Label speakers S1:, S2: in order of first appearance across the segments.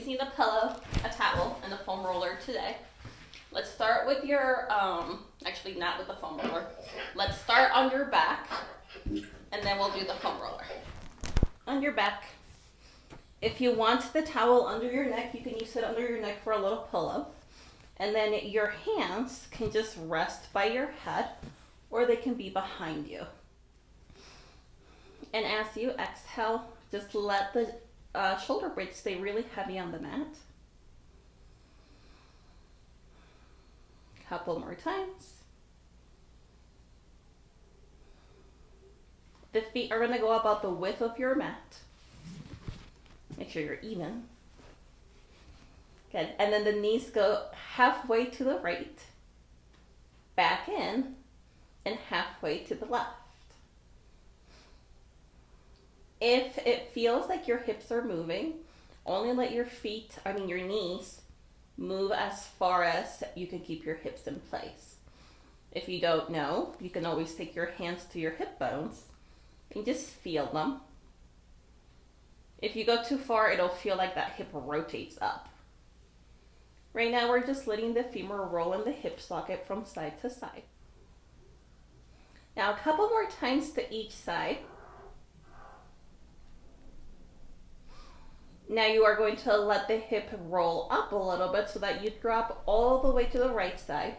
S1: using the pillow, a towel, and a foam roller today. Let's start with your, actually not with the foam roller. Let's start on your back, and then we'll do the foam roller. On your back, if you want the towel under your neck, you can use it under your neck for a little pillow. And then your hands can just rest by your head, or they can be behind you. And as you exhale, just let the shoulder blades stay really heavy on the mat. Couple more times. The feet are going to go about the width of your mat. Make sure you're even. Good. And then the knees go halfway to the right, back in, and halfway to the left. If it feels like your hips are moving, only let your knees move as far as you can keep your hips in place. If you don't know, you can always take your hands to your hip bones and just feel them. If you go too far, it'll feel like that hip rotates up. Right now, we're just letting the femur roll in the hip socket from side to side. Now, a couple more times to each side. Now you are going to let the hip roll up a little bit so that you drop all the way to the right side.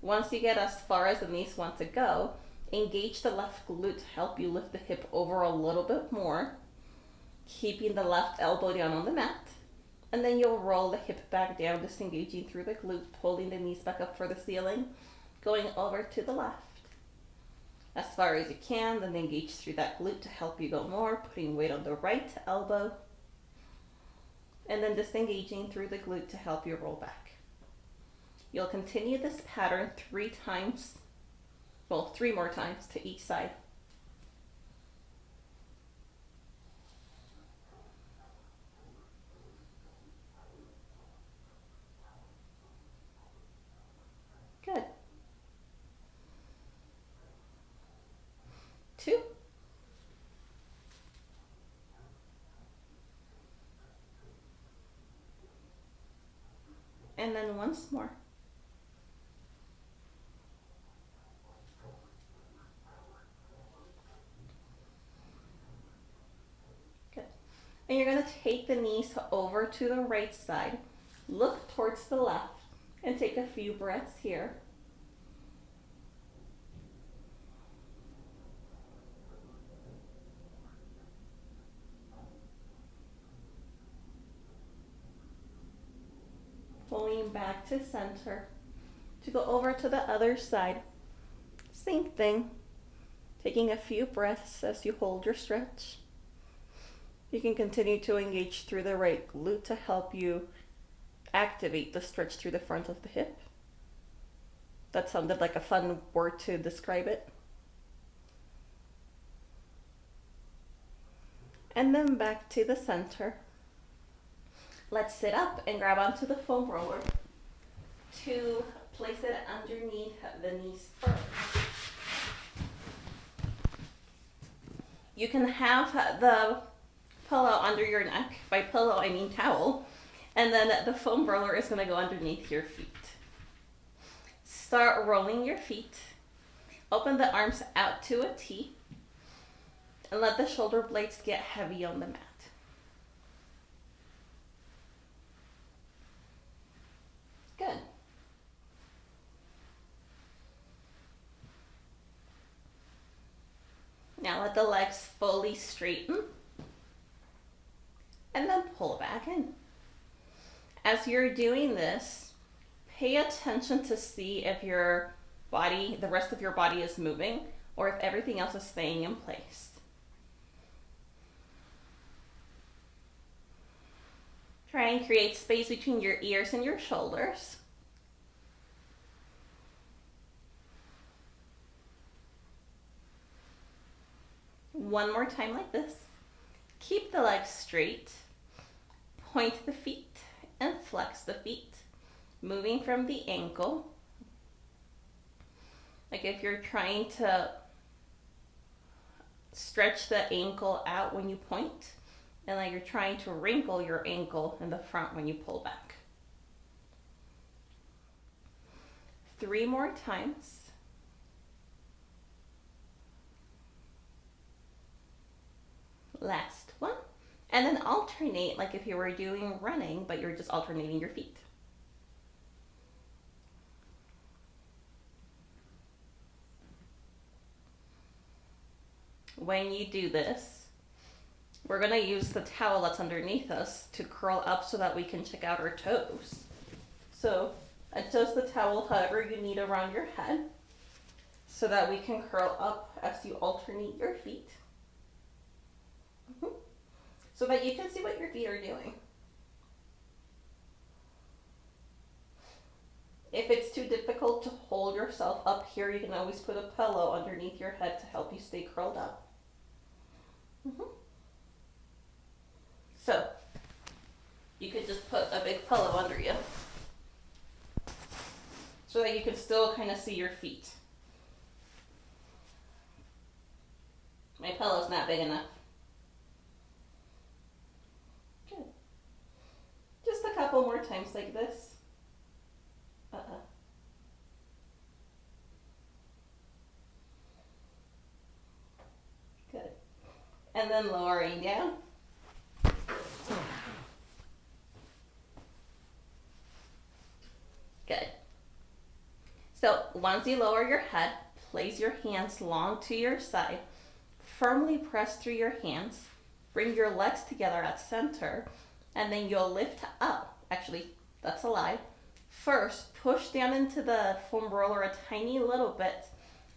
S1: Once you get as far as the knees want to go, engage the left glute to help you lift the hip over a little bit more, keeping the left elbow down on the mat. And then you'll roll the hip back down, disengaging through the glute, pulling the knees back up for the ceiling, going over to the left. As far as you can, then engage through that glute to help you go more, putting weight on the right elbow, and then disengaging through the glute to help you roll back. You'll continue this pattern 3 more times to each side. Good. 2. And then once more. Good. And you're going to take the knees over to the right side, look towards the left, and take a few breaths here. Pulling back to center to go over to the other side. Same thing. Taking a few breaths as you hold your stretch. You can continue to engage through the right glute to help you activate the stretch through the front of the hip. That sounded like a fun word to describe it. And then back to the center. Let's sit up and grab onto the foam roller to place it underneath the knees first. You can have the pillow under your neck. By pillow, I mean towel. And then the foam roller is going to go underneath your feet. Start rolling your feet. Open the arms out to a T. And let the shoulder blades get heavy on the mat. Good. Now let the legs fully straighten and then pull back in. As you're doing this, pay attention to see if your body, the rest of your body is moving or if everything else is staying in place. Try and create space between your ears and your shoulders. One more time like this. Keep the legs straight. Point the feet and flex the feet. Moving from the ankle. Like if you're trying to stretch the ankle out when you point, and like you're trying to wrinkle your ankle in the front when you pull back. 3 more times. Last one. And then alternate like if you were doing running, but you're just alternating your feet. When you do this, we're going to use the towel that's underneath us to curl up so that we can check out our toes. So adjust the towel however you need around your head so that we can curl up as you alternate your feet. So that you can see what your feet are doing. If it's too difficult to hold yourself up here, you can always put a pillow underneath your head to help you stay curled up. So, you could just put a big pillow under you so that you can still kind of see your feet. My pillow's not big enough. Good. Just a couple more times like this. Good. And then lowering down. Good. So once you lower your head, place your hands long to your side. Firmly press through your hands. Bring your legs together at center. And then you'll lift up. Actually, that's a lie. First, push down into the foam roller a tiny little bit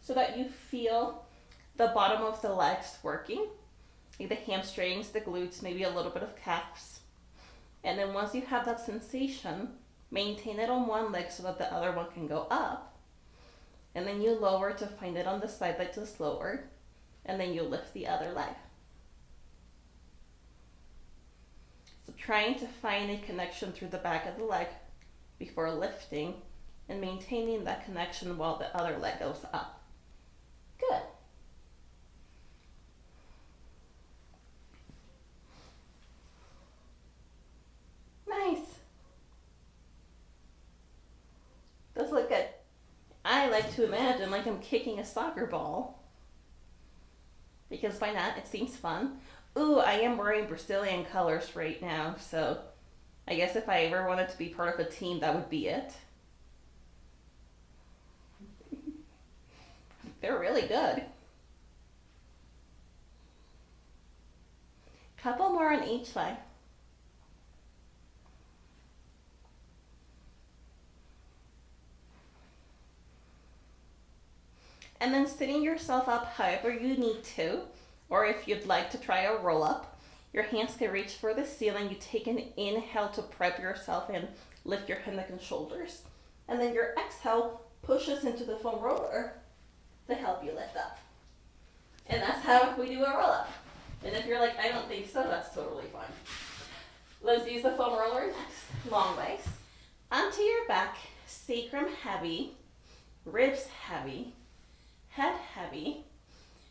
S1: so that you feel the bottom of the legs working. Like the hamstrings, the glutes, maybe a little bit of calves. And then once you have that sensation, maintain it on one leg so that the other one can go up. And then you lower to find it on the side that just lowered. And then you lift the other leg. So trying to find a connection through the back of the leg before lifting and maintaining that connection while the other leg goes up. Good. Nice. Does look good. I like to imagine like I'm kicking a soccer ball. Because why not? It seems fun. Ooh, I am wearing Brazilian colors right now, so I guess if I ever wanted to be part of a team, that would be it. They're really good. Couple more on each leg. And then sitting yourself up however you need to, or if you'd like to try a roll up, your hands can reach for the ceiling. You take an inhale to prep yourself and lift your neck and shoulders. And then your exhale pushes into the foam roller to help you lift up. And that's how we do a roll up. And if you're like, I don't think so, that's totally fine. Let's use the foam roller next. Long legs. Onto your back, sacrum heavy, ribs heavy, head heavy.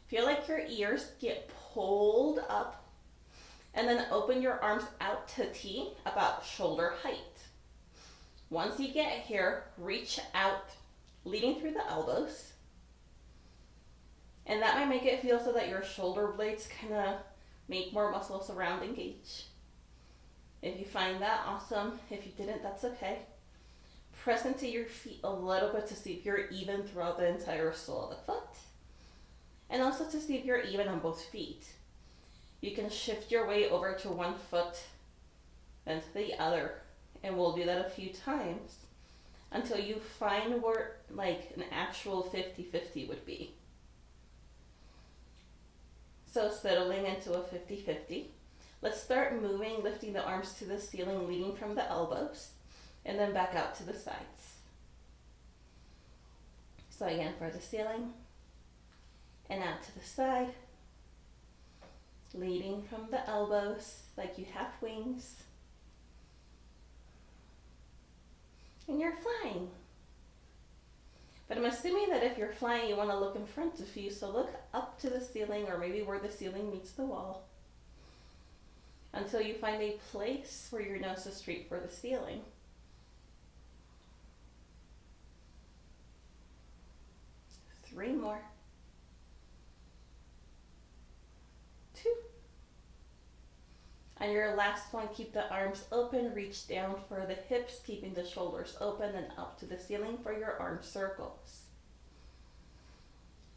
S1: Feel like your ears get pulled up. And then open your arms out to T, about shoulder height. Once you get here, reach out, leading through the elbows. And that might make it feel so that your shoulder blades kind of make more muscles around engage. If you find that, awesome. If you didn't, that's okay. Press into your feet a little bit to see if you're even throughout the entire sole of the foot. And also to see if you're even on both feet. You can shift your weight over to one foot and to the other. And we'll do that a few times until you find where like an actual 50-50 would be. So settling into a 50-50. Let's start moving, lifting the arms to the ceiling, leading from the elbows, and then back out to the sides. So again, for the ceiling, and out to the side, leading from the elbows like you have wings. And you're flying. But I'm assuming that if you're flying, you want to look in front of you, so look up to the ceiling or maybe where the ceiling meets the wall. until you find a place where your nose is straight for the ceiling. 3 more. 2. On your last one, keep the arms open, reach down for the hips, keeping the shoulders open and up to the ceiling for your arm circles.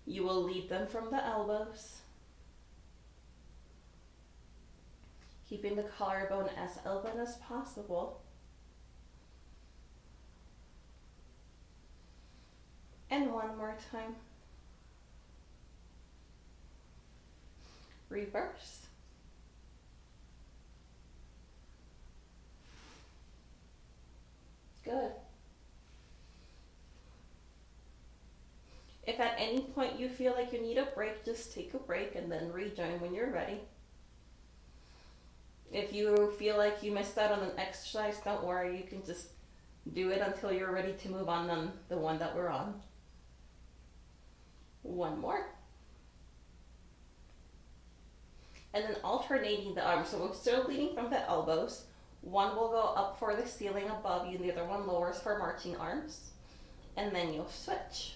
S1: You will lead them from the elbows, keeping the collarbone as open as possible. And one more time. Reverse. Good. If at any point you feel like you need a break, just take a break and then rejoin when you're ready. If you feel like you missed out on an exercise, don't worry, you can just do it until you're ready to move on the one that we're on. One more. And then alternating the arms. So we're still leading from the elbows. One will go up for the ceiling above you and the other one lowers for marching arms. And then you'll switch.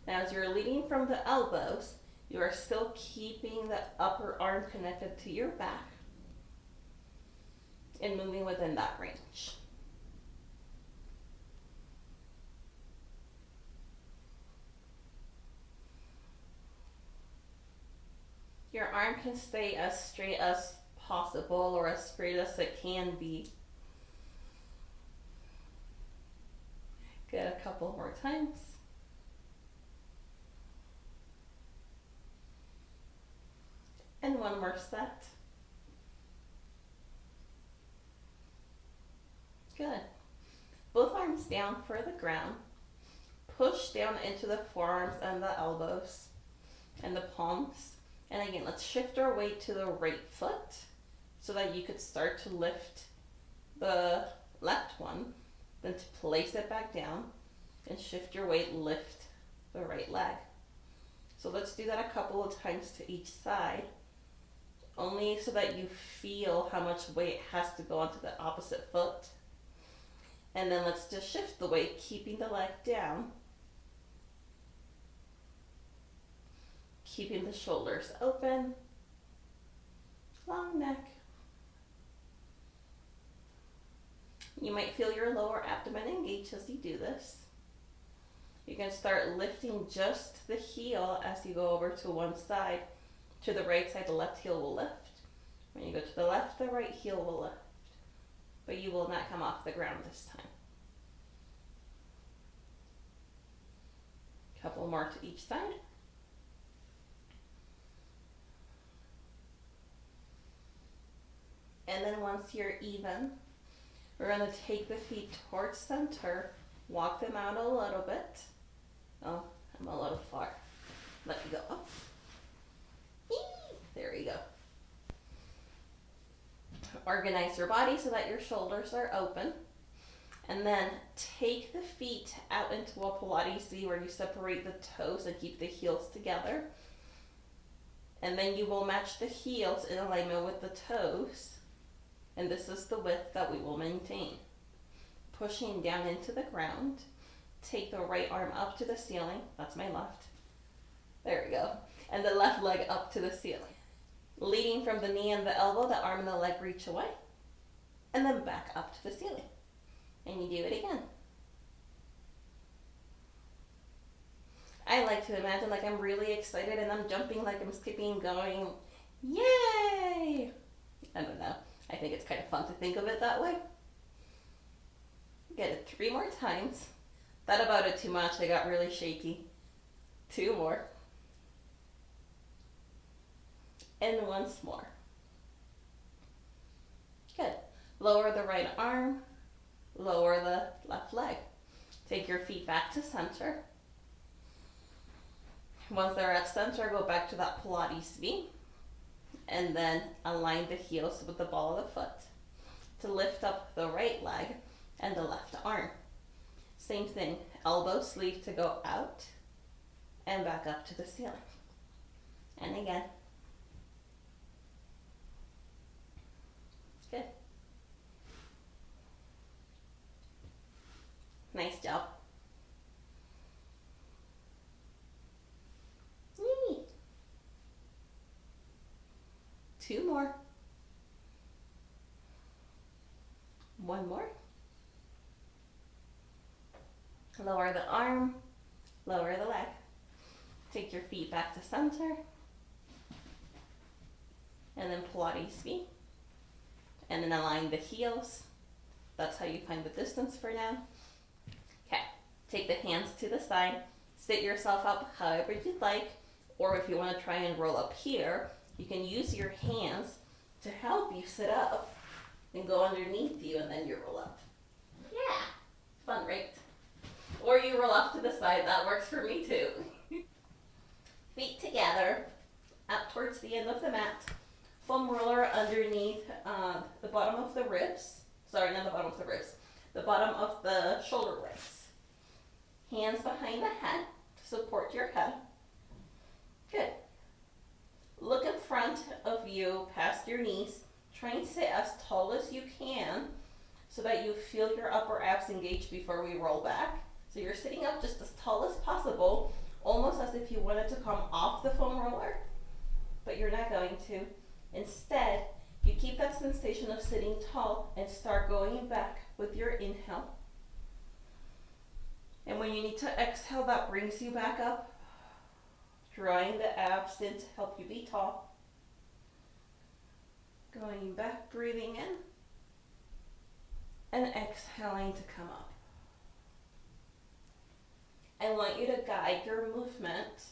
S1: Now as you're leading from the elbows, you are still keeping the upper arm connected to your back and moving within that range. Your arm can stay as straight as possible or as straight as it can be. Good, a couple more times. And one more set. Good. Both arms down for the ground. Push down into the forearms and the elbows and the palms. And again, let's shift our weight to the right foot so that you could start to lift the left one, then to place it back down and shift your weight, lift the right leg. So let's do that a couple of times to each side, only so that you feel how much weight has to go onto the opposite foot. And then let's just shift the weight, keeping the leg down, keeping the shoulders open, long neck. You might feel your lower abdomen engage as you do this. You can start lifting just the heel as you go over to one side. To the right side, the left heel will lift. When you go to the left, the right heel will lift. But you will not come off the ground this time. Couple more to each side. And then once you're even, we're going to take the feet towards center, walk them out a little bit. Oh, I'm a little far. Let me go up. There you go. Organize your body so that your shoulders are open. And then take the feet out into a Pilates V where you separate the toes and keep the heels together. And then you will match the heels in alignment with the toes. And this is the width that we will maintain. Pushing down into the ground. Take the right arm up to the ceiling. That's my left. There we go. And the left leg up to the ceiling. Leading from the knee and the elbow, the arm and the leg reach away. And then back up to the ceiling. And you do it again. I like to imagine like I'm really excited and I'm jumping, like I'm skipping, going, yay! I don't know. I think it's kind of fun to think of it that way. Get it 3 more times. Thought about it too much. I got really shaky. 2 more. And once more. Good. Lower the right arm. Lower the left leg. Take your feet back to center. Once they're at center, go back to that Pilates V. And then align the heels with the ball of the foot to lift up the right leg and the left arm. Same thing, elbow sleeve to go out and back up to the ceiling. And again. 2 more. 1 more. Lower the arm, lower the leg. Take your feet back to center. And then Pilates feet. And then align the heels. That's how you find the distance for now. Okay, take the hands to the side. Sit yourself up however you'd like. Or if you want to try and roll up here, you can use your hands to help you sit up and go underneath you, and then you roll up. Yeah, fun, right? Or you roll off to the side, that works for me too. Feet together, up towards the end of the mat. Foam roller underneath the bottom of the ribs. Sorry, not the bottom of the ribs. The bottom of the shoulder blades. Hands behind the head to support your head. Good. Look in front of you, past your knees. Try and sit as tall as you can so that you feel your upper abs engaged before we roll back. So you're sitting up just as tall as possible, almost as if you wanted to come off the foam roller, but you're not going to. Instead, you keep that sensation of sitting tall and start going back with your inhale. And when you need to exhale, that brings you back up, drawing the abs in to help you be tall. Going back, breathing in, and exhaling to come up. I want you to guide your movement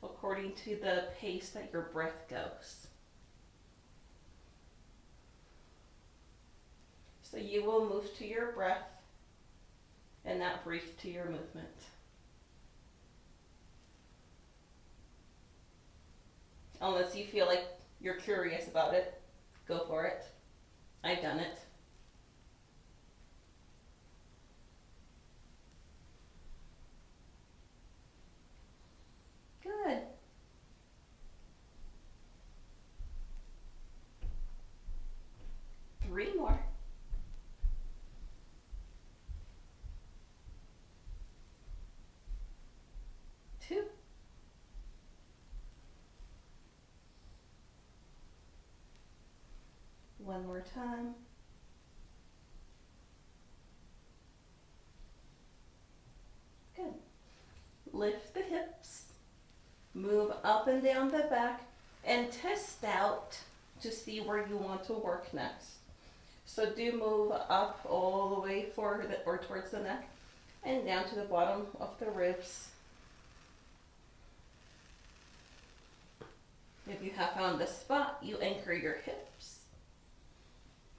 S1: according to the pace that your breath goes. So you will move to your breath and not breathe to your movement. Unless you feel like you're curious about it, go for it. I've done it. Good. Three more. Two. One more time. Good. Lift the hips. Move up and down the back and test out to see where you want to work next. So do move up all the way forward or towards the neck and down to the bottom of the ribs. If you have found the spot, you anchor your hips.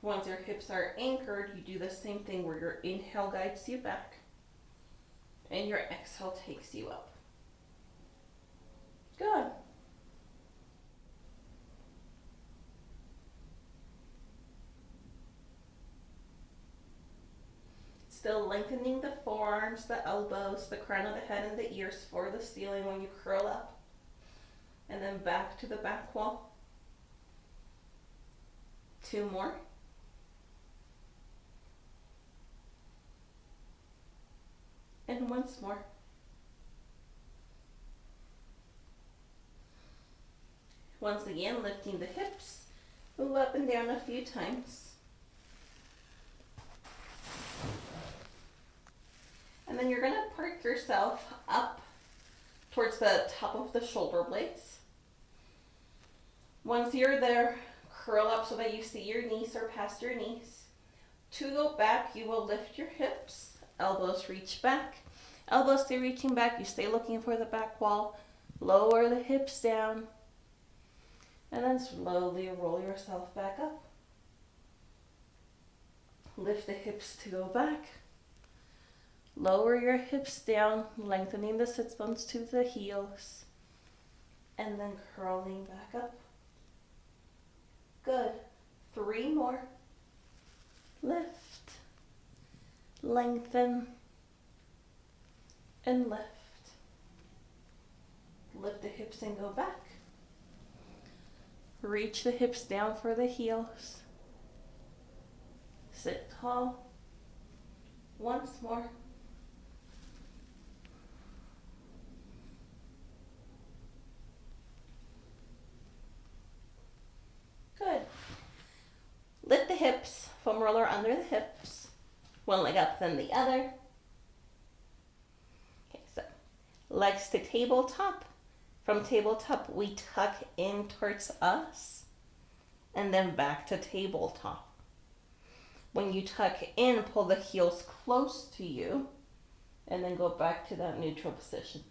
S1: Once your hips are anchored, you do the same thing where your inhale guides you back and your exhale takes you up. Good. Still lengthening the forearms, the elbows, the crown of the head, and the ears for the ceiling when you curl up. And then back to the back wall. Two more. And once more. Once again, lifting the hips, move up and down a few times. And then you're going to park yourself up towards the top of the shoulder blades. Once you're there, curl up so that you see your knees or past your knees. To go back, you will lift your hips, elbows reach back. Elbows stay reaching back, you stay looking for the back wall. Lower the hips down. And then slowly roll yourself back up. Lift the hips to go back. Lower your hips down, lengthening the sits bones to the heels. And then curling back up. Good. Three more. Lift. Lengthen. And lift. Lift the hips and go back. Reach the hips down for the heels. Sit tall. Once more. foam roller under the hips. One leg up, then the other. Okay, so legs to tabletop. From tabletop, we tuck in towards us, and then back to tabletop. When you tuck in, pull the heels close to you, and then go back to that neutral position.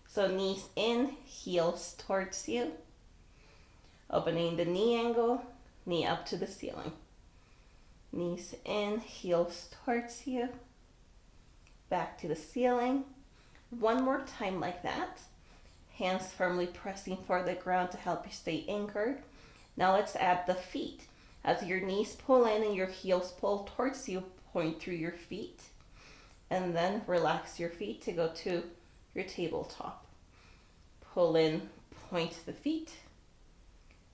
S1: So knees in, heels towards you. Opening the knee angle, knee up to the ceiling. Knees in, heels towards you. Back to the ceiling. One more time like that. Hands firmly pressing for the ground to help you stay anchored. Now let's add the feet. As your knees pull in and your heels pull towards you, point through your feet. And then relax your feet to go to your tabletop. Pull in, point the feet,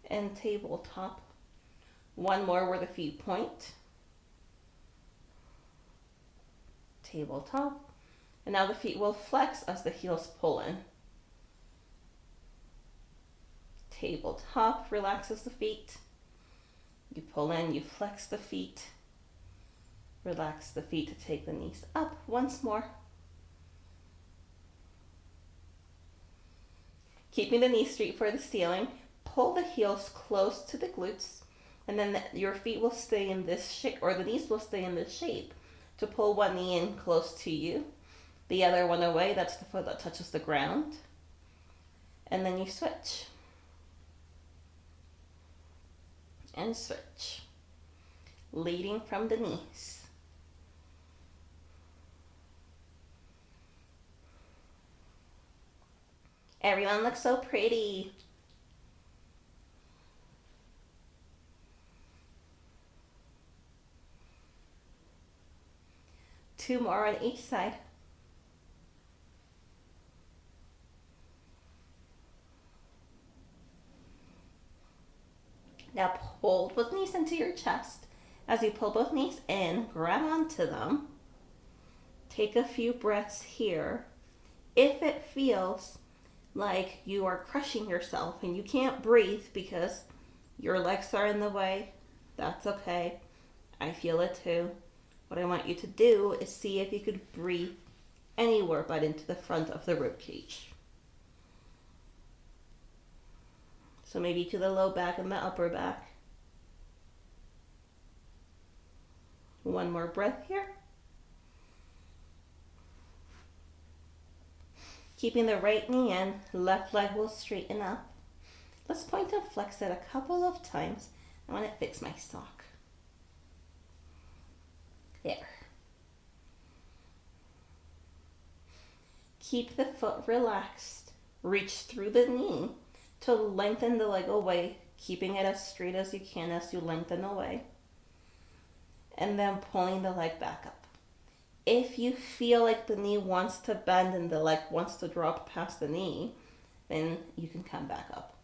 S1: and tabletop. One more where the feet point. Tabletop. And now the feet will flex as the heels pull in. Tabletop relaxes the feet. You pull in, you flex the feet. Relax the feet to take the knees up once more. Keeping the knees straight for the ceiling, pull the heels close to the glutes, and then your feet will stay in this shape, or the knees will stay in this shape, to pull one knee in close to you, the other one away, that's the foot that touches the ground, and then you switch. And switch. Leading from the knees. Everyone looks so pretty. Two more on each side. Now hold both knees into your chest. As you pull both knees in, grab onto them. Take a few breaths here. If it feels like you are crushing yourself and you can't breathe because your legs are in the way, that's okay. I feel it too. What I want you to do is see if you could breathe anywhere but into the front of the rib cage. So maybe to the low back and the upper back. One more breath here. Keeping the right knee in, left leg will straighten up. Let's point and flex it a couple of times. I want to fix my sock. There. Keep the foot relaxed. Reach through the knee to lengthen the leg away, keeping it as straight as you can as you lengthen away. And then pulling the leg back up. If you feel like the knee wants to bend and the leg wants to drop past the knee, then you can come back up.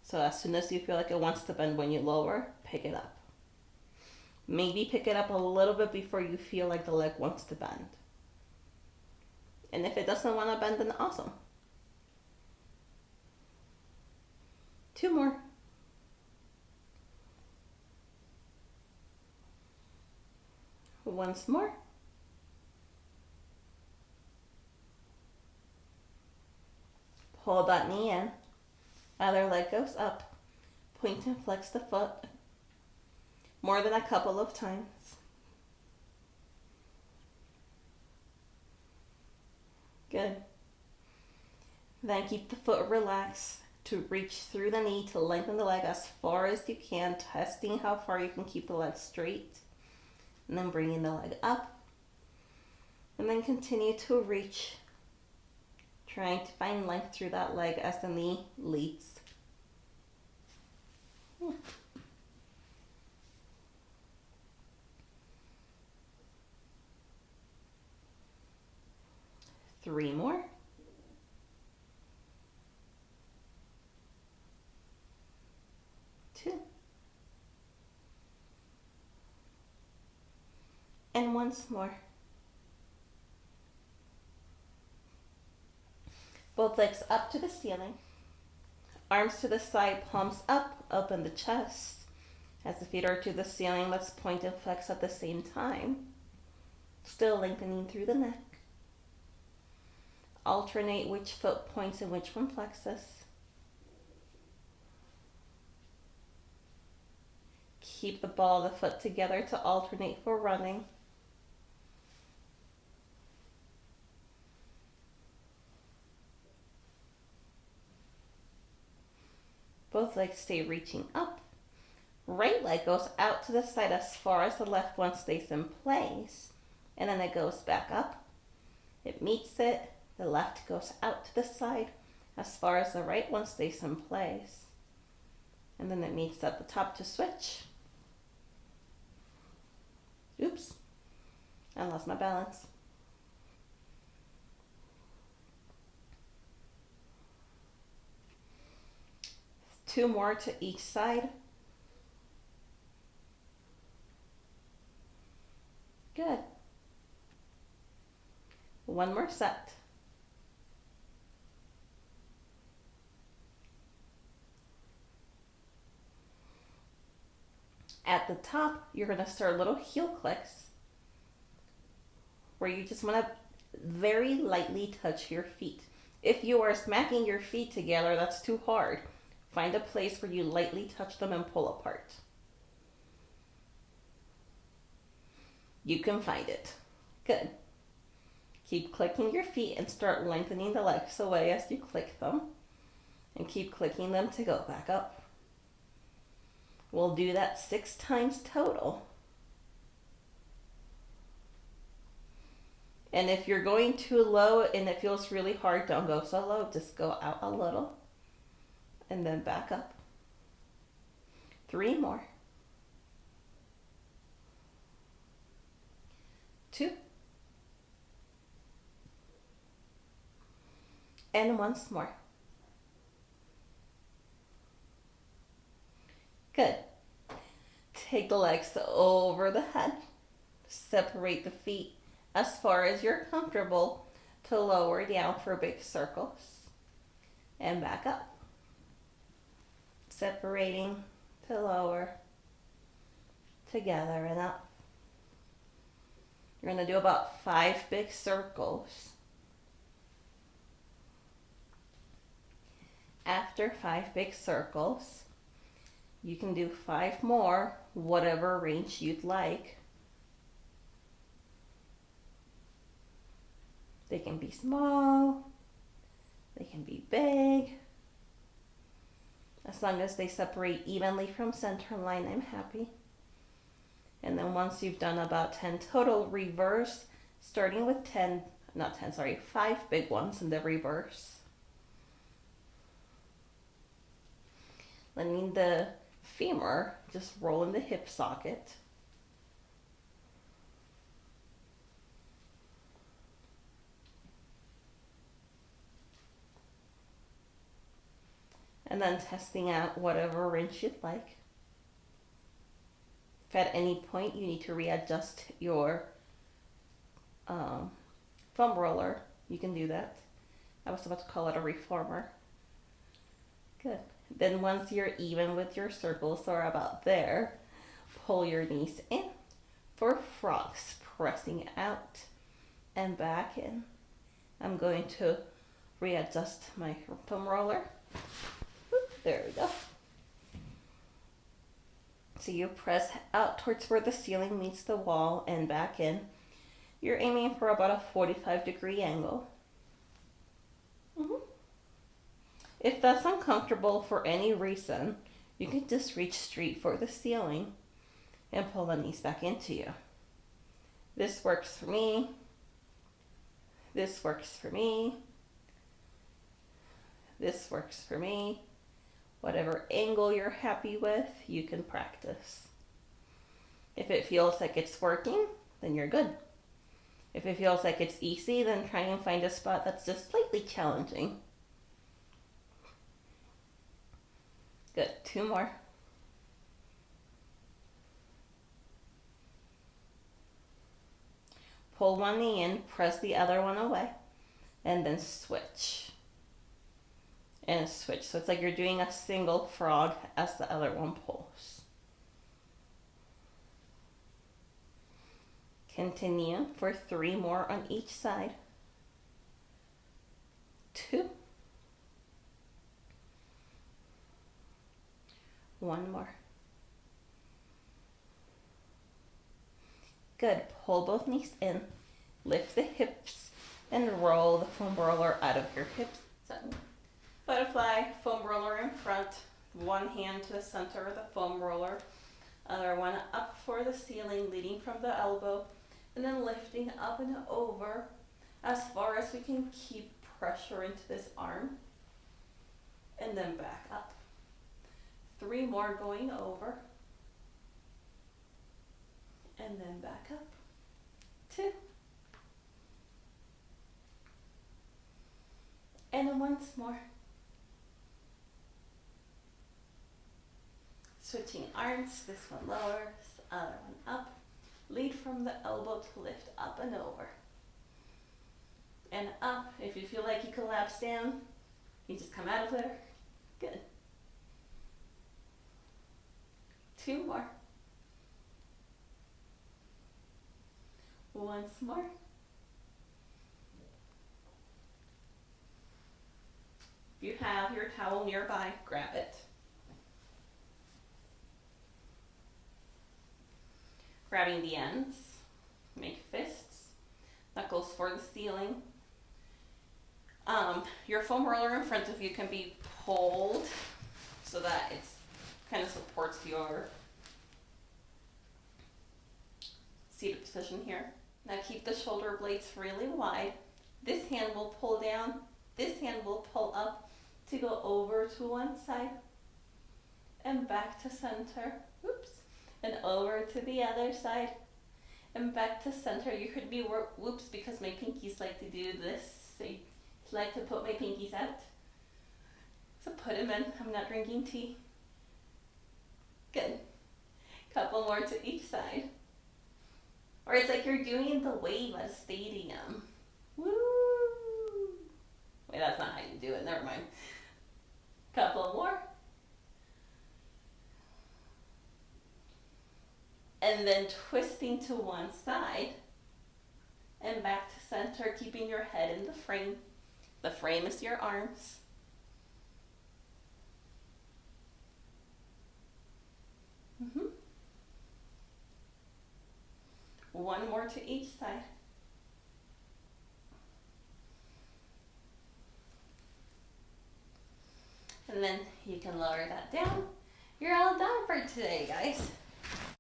S1: So as soon as you feel like it wants to bend when you lower, pick it up. Maybe pick it up a little bit before you feel like the leg wants to bend. And if it doesn't want to bend, then awesome. Two more. Once more. Pull that knee in. Other leg goes up. Point and flex the foot. More than a couple of times. Good. Then keep the foot relaxed to reach through the knee to lengthen the leg as far as you can, testing how far you can keep the leg straight. And then bringing the leg up. And then continue to reach, trying to find length through that leg as the knee leads. Three more. Two. And once more. Both legs up to the ceiling. Arms to the side, palms up, open the chest. As the feet are to the ceiling, let's point and flex at the same time. Still lengthening through the neck. Alternate which foot points and which one flexes. Keep the ball of the foot together to alternate for running. Both legs stay reaching up. Right leg goes out to the side as far as the left one stays in place. And then it goes back up. It meets it. The left goes out to the side as far as the right one stays in place. And then it meets at the top to switch. Oops, I lost my balance. Two more to each side. Good. One more set. At the top, you're going to start little heel clicks where you just want to very lightly touch your feet. If you are smacking your feet together, that's too hard. Find a place where you lightly touch them and pull apart. You can find it. Good. Keep clicking your feet and start lengthening the legs away as you click them. And keep clicking them to go back up. We'll do that 6 times total. And if you're going too low and it feels really hard, don't go so low. Just go out a little and then back up. 3 more. 2. And once more. Good. Take the legs over the head. Separate the feet as far as you're comfortable to lower down for big circles. And back up. Separating to lower, together and up. You're going to do about 5 big circles. After 5 big circles, you can do 5 more, whatever range you'd like. They can be small, they can be big. As long as they separate evenly from center line, I'm happy. And then once you've done about 10 total, reverse, starting with 5 big ones in the reverse. Letting the femur just roll in the hip socket. And then testing out whatever wrench you'd like. If at any point you need to readjust your foam roller, you can do that. I was about to call it a reformer. Good. Then once you're even with your circles or about there, pull your knees in for frogs, pressing out and back in. I'm going to readjust my foam roller. There we go. So you press out towards where the ceiling meets the wall and back in. You're aiming for about a 45-degree angle. If that's uncomfortable for any reason, you can just reach straight for the ceiling and pull the knees back into you. This works for me. This works for me. This works for me. Whatever angle you're happy with, you can practice. If it feels like it's working, then you're good. If it feels like it's easy, then try and find a spot that's just slightly challenging. Good. 2 more. Pull one knee in, press the other one away, and then switch. And switch. So it's like you're doing a single frog as the other one pulls. Continue for 3 more on each side. 2. 1 more. Good. Pull both knees in. Lift the hips and roll the foam roller out of your hips. So, butterfly, foam roller in front. One hand to the center of the foam roller. Other one up for the ceiling, leading from the elbow. And then lifting up and over as far as we can keep pressure into this arm. And then back up. 3 more going over. And then back up. 2. And then once more. Switching arms, this one lower, this other one up. Lead from the elbow to lift up and over. And up. If you feel like you collapse down, you just come out of there. Good. 2 more. Once more. If you have your towel nearby, grab it. Grabbing the ends, make fists, knuckles for the ceiling. Your foam roller in front of you can be pulled so that it's kind of supports your seated position here. Now keep the shoulder blades really wide. This hand will pull down, this hand will pull up to go over to one side and back to center. Oops. And over to the other side and back to center. You heard me whoops because my pinkies like to do this. They like to put my pinkies out. So put them in. I'm not drinking tea. Good. Couple more to each side. Or it's like you're doing the wave at a stadium. Woo! Wait, that's not how you do it. Never mind. Couple more. And then twisting to one side and back to center, keeping your head in the frame. The frame is your arms. One more to each side. And then you can lower that down. You're all done for today, guys.